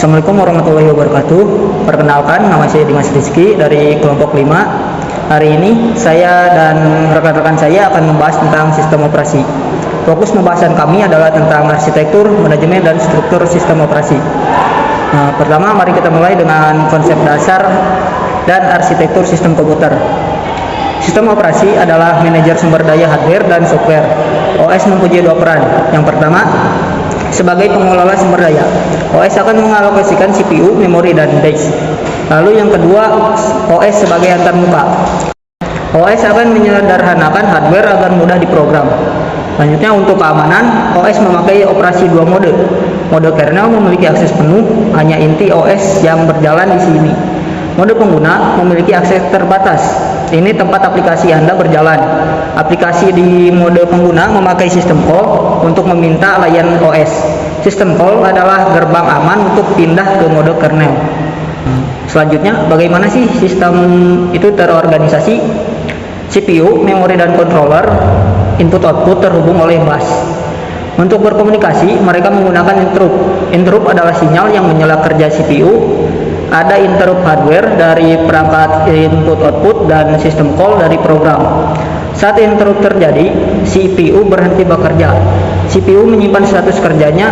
Assalamualaikum warahmatullahi wabarakatuh. Perkenalkan, nama saya Dimas Rizky dari kelompok 5. Hari ini saya dan rekan-rekan saya akan membahas tentang sistem operasi. Fokus pembahasan kami adalah tentang arsitektur, manajemen, dan struktur sistem operasi. Pertama, mari kita mulai dengan konsep dasar dan arsitektur sistem komputer. Sistem operasi adalah manajer sumber daya hardware dan software. OS mempunyai dua peran. Yang pertama, sebagai pengelola sumber daya, OS akan mengalokasikan CPU, memori, dan disk. Lalu yang kedua, OS sebagai antarmuka. OS akan menyederhanakan hardware agar mudah diprogram. Selanjutnya, untuk keamanan, OS memakai operasi dua mode. Mode kernel memiliki akses penuh, hanya inti OS yang berjalan di sini. Mode pengguna memiliki akses terbatas. Ini tempat aplikasi Anda berjalan. Aplikasi di mode pengguna memakai sistem call untuk meminta layanan OS. Sistem call adalah gerbang aman untuk pindah ke mode kernel. Selanjutnya, bagaimana sih sistem itu terorganisasi? CPU, memori, dan controller input-output terhubung oleh bus. Untuk berkomunikasi, mereka menggunakan interrupt. Interrupt adalah sinyal yang menyela kerja CPU. Ada interrupt hardware dari perangkat input-output dan sistem call dari program. Saat interrupt terjadi, CPU berhenti bekerja. CPU menyimpan status kerjanya,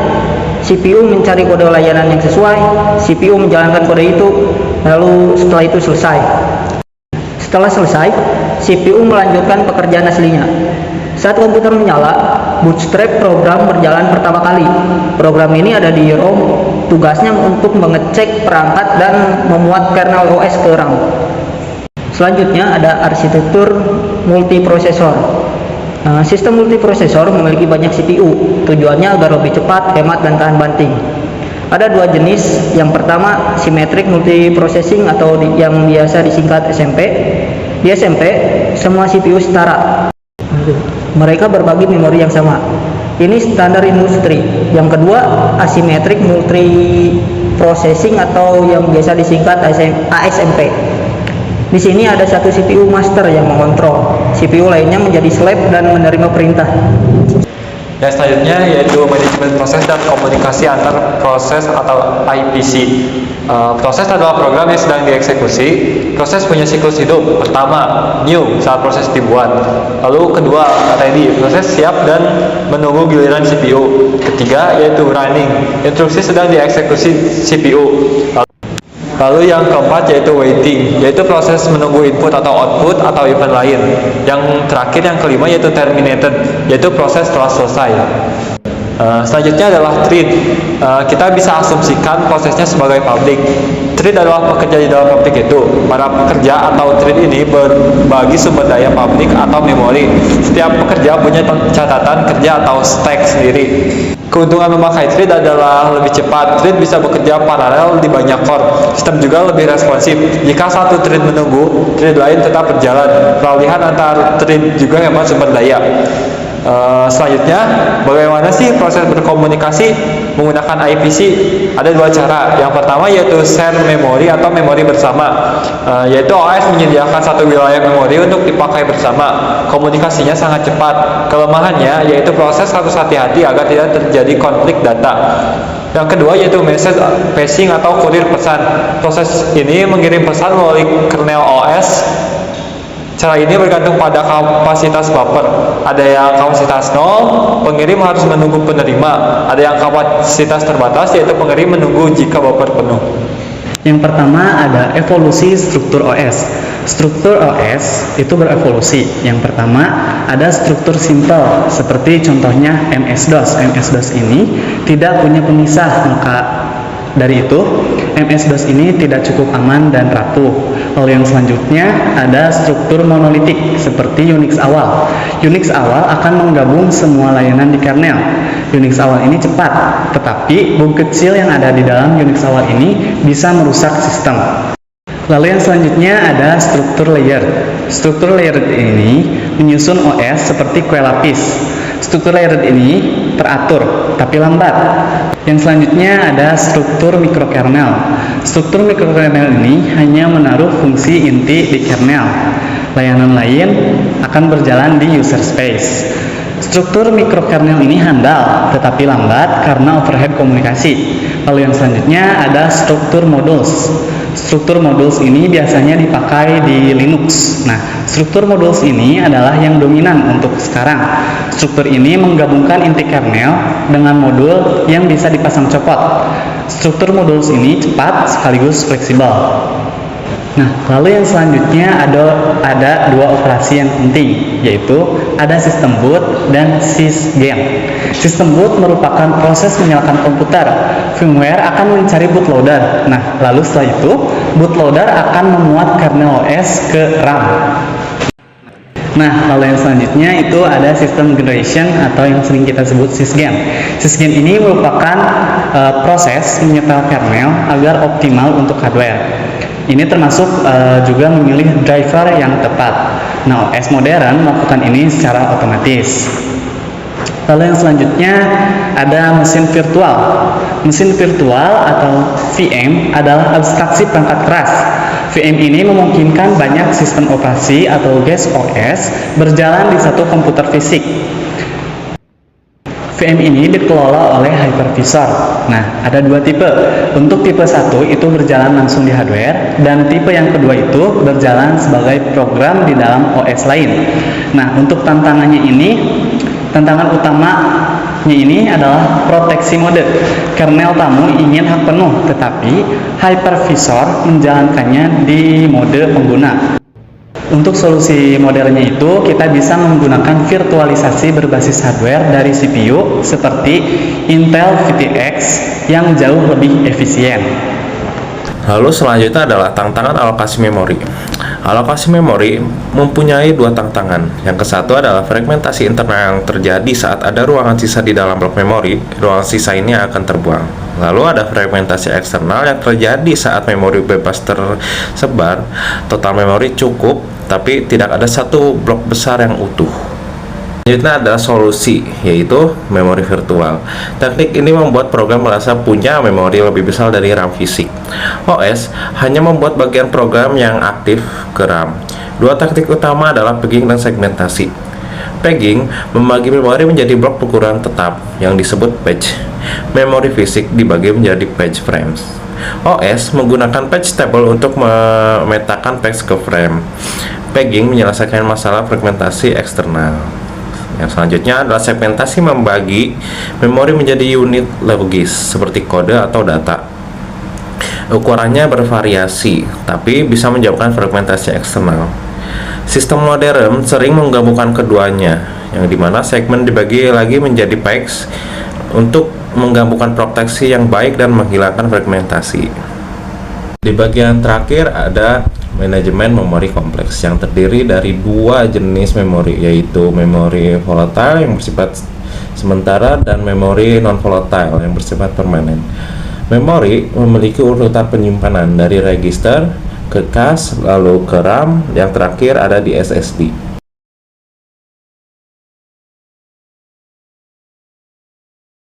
CPU mencari kode layanan yang sesuai, CPU menjalankan kode itu, lalu setelah itu selesai. Setelah selesai, CPU melanjutkan pekerjaan aslinya. Saat komputer menyala, bootstrap program berjalan pertama kali. Program ini ada di ROM, tugasnya untuk mengecek perangkat dan memuat kernel OS ke RAM. Selanjutnya ada arsitektur multiprosesor. Sistem multiprosesor memiliki banyak CPU, tujuannya agar lebih cepat, hemat, dan tahan banting. Ada dua jenis. Yang pertama, symmetric multiprocessing atau yang biasa disingkat SMP. Di SMP, semua CPU setara. Mereka berbagi memori yang sama. Ini standar industri. Yang kedua, asymmetric multiprocessing atau yang biasa disingkat ASMP. Di sini ada satu CPU master yang mengontrol. CPU lainnya menjadi slave dan menerima perintah. Dan selanjutnya yaitu manajemen proses dan komunikasi antar proses atau IPC. Proses adalah program yang sedang dieksekusi. Proses punya siklus hidup. Pertama, new, saat proses dibuat. Lalu kedua, ready, proses siap dan menunggu giliran CPU. Ketiga, yaitu running, instruksi sedang dieksekusi CPU. Lalu yang keempat yaitu waiting, yaitu proses menunggu input atau output atau event lain. Yang terakhir, yang kelima, yaitu terminated, yaitu proses setelah selesai. Selanjutnya adalah thread. Kita bisa asumsikan prosesnya sebagai pabrik. Thread adalah pekerja di dalam pabrik itu. Para pekerja atau thread ini berbagi sumber daya pabrik atau memori. Setiap pekerja punya catatan kerja atau stack sendiri. Keuntungan memakai thread adalah lebih cepat. Thread bisa bekerja paralel di banyak core. Sistem juga lebih responsif. Jika satu thread menunggu, thread lain tetap berjalan. Peralihan antar thread juga hemat sumber daya. Selanjutnya, bagaimana sih proses berkomunikasi menggunakan IPC? Ada dua cara. Yang pertama yaitu share memori atau memori bersama, yaitu OS menyediakan satu wilayah memori untuk dipakai bersama. Komunikasinya sangat cepat. Kelemahannya yaitu proses harus hati-hati agar tidak terjadi konflik data. Yang kedua yaitu message passing atau kurir pesan. Proses ini mengirim pesan melalui kernel OS. Cara ini bergantung pada kapasitas buffer. Ada yang kapasitas 0, pengirim harus menunggu penerima. Ada yang kapasitas terbatas, yaitu pengirim menunggu jika buffer penuh. Yang pertama ada evolusi struktur OS. Struktur OS itu berevolusi. Yang pertama ada struktur simple, seperti contohnya MS-DOS. MS-DOS ini tidak punya pemisah, maka dari itu MS-DOS ini tidak cukup aman dan rapuh. Lalu yang selanjutnya ada struktur monolitik seperti Unix awal. Unix awal akan menggabung semua layanan di kernel. Unix awal ini cepat, tetapi bug kecil yang ada di dalam Unix awal ini bisa merusak sistem. Lalu yang selanjutnya ada struktur layer. Struktur layer ini menyusun OS seperti kue lapis. Struktur layer ini teratur tapi lambat. Yang selanjutnya ada struktur mikrokernel. Struktur mikrokernel ini hanya menaruh fungsi inti di kernel. Layanan lain akan berjalan di user space. Struktur mikrokernel ini handal tetapi lambat karena overhead komunikasi. Lalu yang selanjutnya ada struktur modules. Struktur modules ini biasanya dipakai di Linux. Nah, struktur modules ini adalah yang dominan untuk sekarang. Struktur ini menggabungkan inti kernel dengan modul yang bisa dipasang copot. Struktur modules ini cepat sekaligus fleksibel. Nah, lalu yang selanjutnya ada dua operasi yang penting, yaitu ada sistem boot dan sysgen. Sistem boot merupakan proses menyalakan komputer. Firmware akan mencari bootloader. Nah, lalu setelah itu, bootloader akan memuat kernel OS ke RAM. Nah, lalu yang selanjutnya itu ada sistem generation atau yang sering kita sebut sysgen. Sysgen ini merupakan proses menyetel kernel agar optimal untuk hardware. Ini termasuk juga memilih driver yang tepat. Nah, OS modern melakukan ini secara otomatis. Lalu yang selanjutnya ada mesin virtual. Mesin virtual atau VM adalah abstraksi perangkat keras. VM ini memungkinkan banyak sistem operasi atau guest OS berjalan di satu komputer fisik. VM ini dikelola oleh hypervisor. Nah, ada dua tipe. Untuk tipe 1 itu berjalan langsung di hardware, dan tipe yang kedua itu berjalan sebagai program di dalam OS lain. Nah, untuk tantangan utamanya ini adalah proteksi mode. Kernel tamu ingin hak penuh, tetapi hypervisor menjalankannya di mode pengguna. Untuk solusi modernnya itu, kita bisa menggunakan virtualisasi berbasis hardware dari CPU seperti Intel VTX yang jauh lebih efisien. Lalu selanjutnya adalah tantangan alokasi memori. Alokasi memori mempunyai dua tantangan. Yang ke satu adalah fragmentasi internal yang terjadi saat ada ruangan sisa di dalam blok memori. Ruangan sisa ini akan terbuang. Lalu ada fragmentasi eksternal yang terjadi saat memori bebas tersebar. Total memori cukup, tapi tidak ada satu blok besar yang utuh. Selanjutnya adalah solusi, yaitu memori virtual. Teknik ini membuat program merasa punya memori lebih besar dari RAM fisik. OS hanya membuat bagian program yang aktif ke RAM. Dua teknik utama adalah pegging dan segmentasi. Pegging membagi memori menjadi blok ukuran tetap yang disebut patch. Memori fisik dibagi menjadi patch frames. OS menggunakan patch table untuk memetakan patch ke frame. Pegging menyelesaikan masalah fragmentasi eksternal. Yang selanjutnya adalah segmentasi, membagi memori menjadi unit logis seperti kode atau data. Ukurannya bervariasi, tapi bisa menjawabkan fragmentasi eksternal. Sistem modern sering menggabungkan keduanya, yang dimana segmen dibagi lagi menjadi packs untuk menggabungkan proteksi yang baik dan menghilangkan fragmentasi. Di bagian terakhir ada manajemen memori kompleks yang terdiri dari dua jenis memori, yaitu memori volatile yang bersifat sementara dan memori non volatile yang bersifat permanen. Memori memiliki urutan penyimpanan dari register ke cache lalu ke RAM, yang terakhir ada di SSD.